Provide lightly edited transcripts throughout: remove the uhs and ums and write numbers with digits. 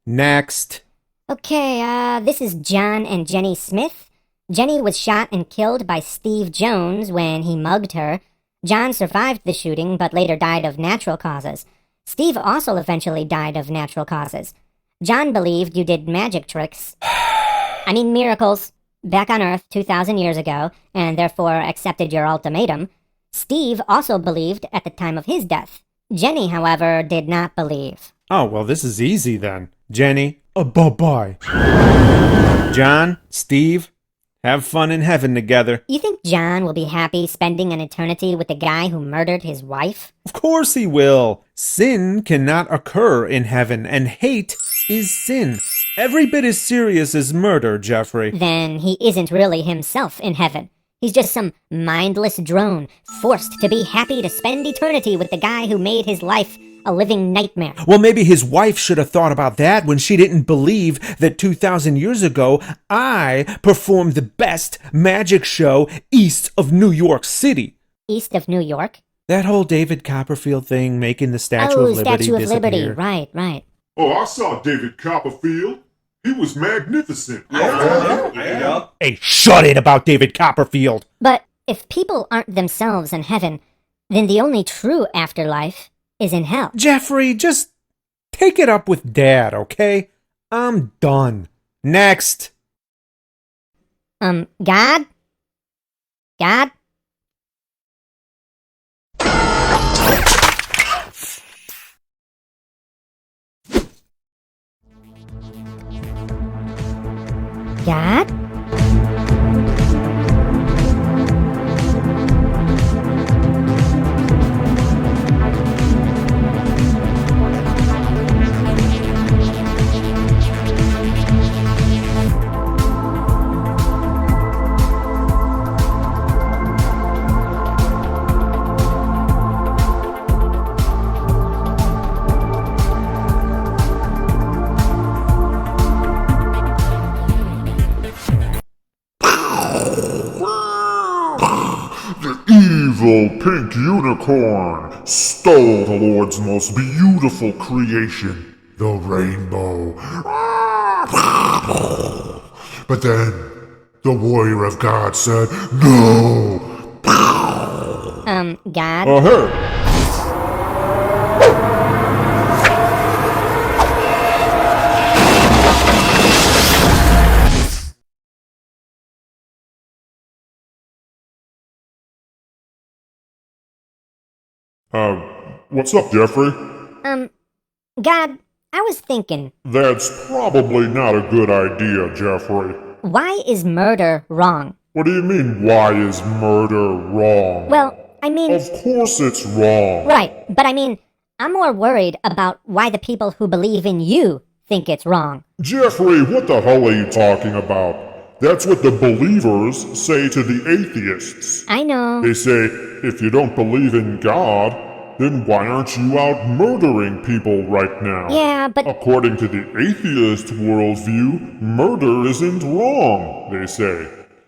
Next. Okay, this is John and Jenny Smith. Jenny was shot and killed by Steve Jones when he mugged her. John survived the shooting but later died of natural causes. Steve also eventually died of natural causes. John believed you did magic tricks. Miracles. Back on Earth 2,000 years ago, and therefore accepted your ultimatum. Steve also believed at the time of his death. Jenny, however, did not believe. Oh, well, this is easy then. Jenny, bye-bye. John, Steve, have fun in heaven together. You think John will be happy spending an eternity with the guy who murdered his wife? Of course he will. Sin cannot occur in heaven, and hate is sin. Every bit as serious as murder, Jeffrey. Then he isn't really himself in heaven. He's just some mindless drone, forced to be happy to spend eternity with the guy who made his life a living nightmare. Well, maybe his wife should have thought about that when she didn't believe that 2,000 years ago I performed the best magic show east of New York City. East of New York? That whole David Copperfield thing making the Statue of Liberty Statue of disappear. Liberty, right. Oh, I saw David Copperfield. He was magnificent. Hey, shut it about David Copperfield. But if people aren't themselves in heaven, then the only true afterlife is in hell. Jeffrey, just take it up with Dad, okay? I'm done. Next. God? God? God? The evil pink unicorn stole the Lord's most beautiful creation, the rainbow. But then, the warrior of God said, "No!" God? Hey! What's up, Jeffrey? God, I was thinking, That's probably not a good idea, Jeffrey. why is murder wrong? What do you mean, why is murder wrong? Well, I mean, Of course it's wrong. right, but I mean, I'm more worried about why the people who believe in you think it's wrong. Jeffrey, what the hell are you talking about? That's what the believers say to the atheists. I know. They say, if you don't believe in God, then why aren't you out murdering people right now? Yeah, but According to the atheist worldview, murder isn't wrong, they say.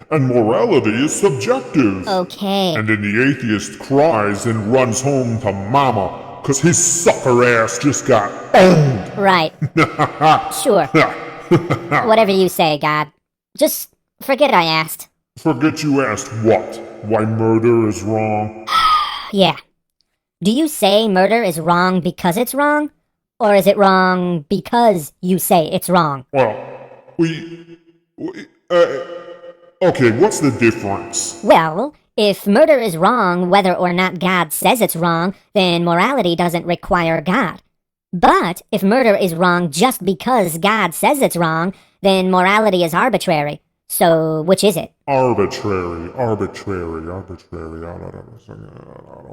And morality is subjective. okay. And then the atheist cries and runs home to mama, 'cause his sucker ass just got owned. Right. Sure. Whatever you say, God. Just forget I asked. Forget you asked what? Why murder is wrong? Yeah. Do you say murder is wrong because it's wrong? Or is it wrong because you say it's wrong? Well, okay, what's the difference? Well, if murder is wrong whether or not God says it's wrong, then morality doesn't require God. But if murder is wrong just because God says it's wrong, then morality is arbitrary. So, which is it? Arbitrary.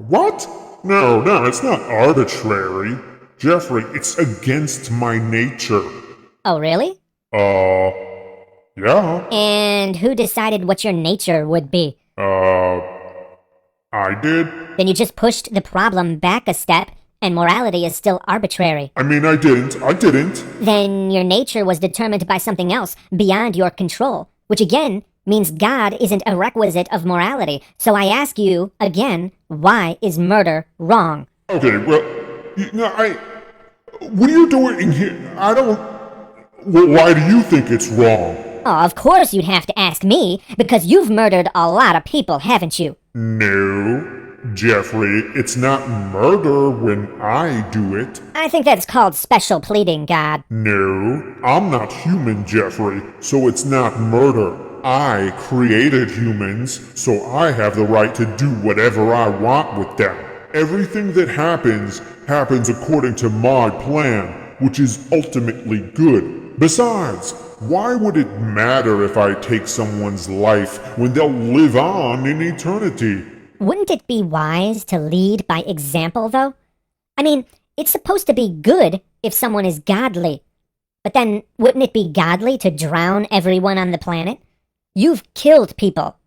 What? No, it's not arbitrary. Jeffrey, it's against my nature. Oh, really? Yeah. And who decided what your nature would be? I did. Then you just pushed the problem back a step, and morality is still arbitrary. I didn't. Then your nature was determined by something else beyond your control, which again means God isn't a requisite of morality. So I ask you again, why is murder wrong? Okay, well, what are you doing here? Why do you think it's wrong? Oh, of course you'd have to ask me, because you've murdered a lot of people, haven't you? No, Jeffrey, it's not murder when I do it. I think that's called special pleading, God. No, I'm not human, Jeffrey, so it's not murder. I created humans, so I have the right to do whatever I want with them. Everything that happens according to my plan, which is ultimately good. Besides, why would it matter if I take someone's life when they'll live on in eternity? Wouldn't it be wise to lead by example, though? I mean, it's supposed to be good if someone is godly. But then, wouldn't it be godly to drown everyone on the planet? You've killed people.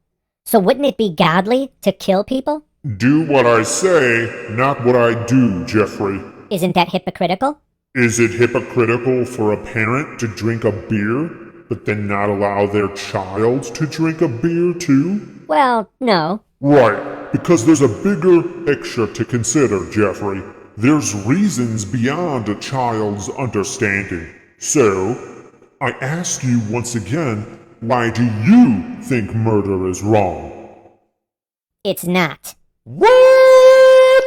So wouldn't it be godly to kill people? Do what I say, not what I do, Jeffrey. Isn't that hypocritical? Is it hypocritical for a parent to drink a beer, but then not allow their child to drink a beer too? Well, no. Right, because there's a bigger picture to consider, Jeffrey. There's reasons beyond a child's understanding. So, I ask you once again, why do you think murder is wrong? It's not. What?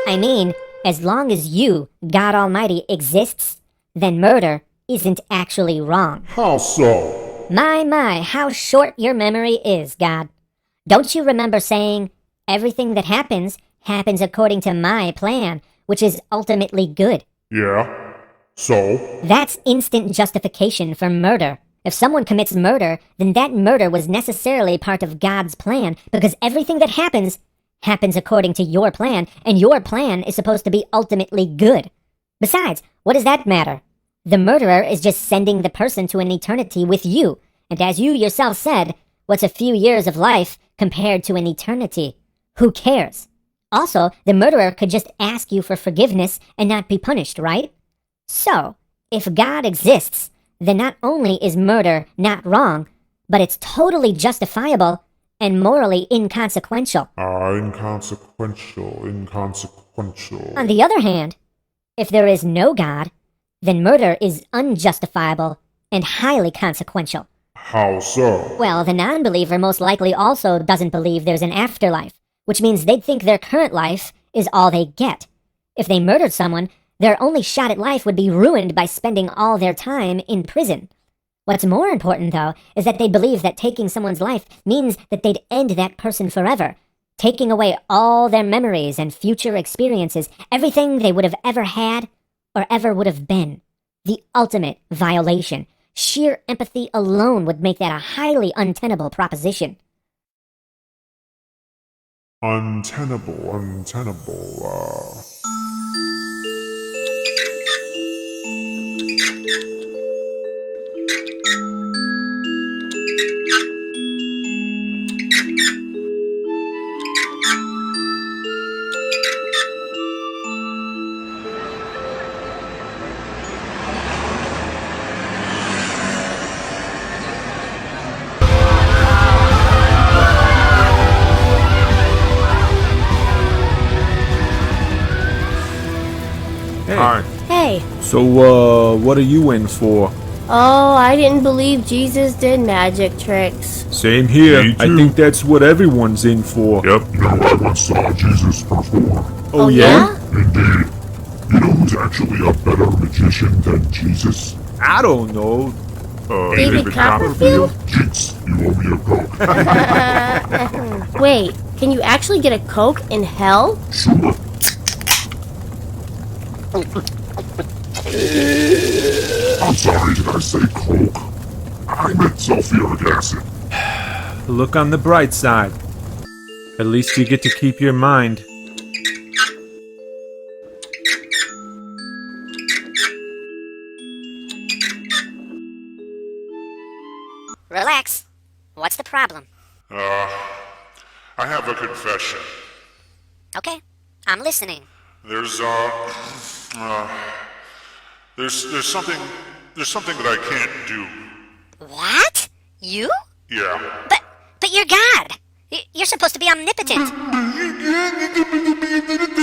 I mean, as long as you, God Almighty, exists, then murder isn't actually wrong. How so? My, how short your memory is, God. Don't you remember saying, everything that happens according to my plan, which is ultimately good? Yeah. So? That's instant justification for murder. If someone commits murder, then that murder was necessarily part of God's plan, because everything that happens according to your plan, and your plan is supposed to be ultimately good. Besides, what does that matter? The murderer is just sending the person to an eternity with you, and as you yourself said, what's a few years of life compared to an eternity? Who cares? Also, the murderer could just ask you for forgiveness and not be punished, right? So, if God exists, then not only is murder not wrong, but it's totally justifiable and morally inconsequential. Inconsequential. On the other hand, if there is no God, then murder is unjustifiable and highly consequential. How so? Well, the non-believer most likely also doesn't believe there's an afterlife, which means they'd think their current life is all they get. If they murdered someone, their only shot at life would be ruined by spending all their time in prison. What's more important, though, is that they believe that taking someone's life means that they'd end that person forever, taking away all their memories and future experiences, everything they would have ever had or ever would have been. The ultimate violation. Sheer empathy alone would make that a highly untenable proposition. Untenable. Hi. Hey. So, what are you in for? Oh, I didn't believe Jesus did magic tricks. Same here. Me I too. think that's what everyone's in for. Yep, I once saw Jesus perform. Oh, yeah? Indeed. You know who's actually a better magician than Jesus? I don't know. David Copperfield? Jinx, you owe me a Coke. Wait, can you actually get a Coke in hell? Sure. I'm sorry, did I say Coke? I meant sulfuric acid. Look on the bright side. At least you get to keep your mind. Relax. What's the problem? I have a confession. Okay, I'm listening. There's something that I can't do. What? You? Yeah. But you're God. You're supposed to be omnipotent.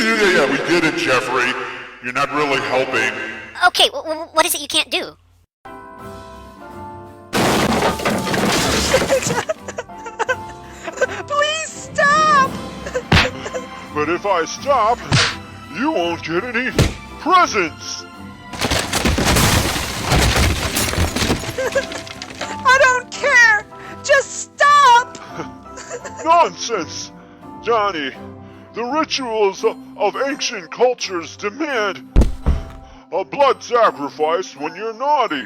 Yeah, we get it, Jeffrey. You're not really helping. Okay, what is it you can't do? if I stop, you won't get any presents. I don't care! Just stop! Nonsense! Johnny, the rituals of ancient cultures demand a blood sacrifice when you're naughty.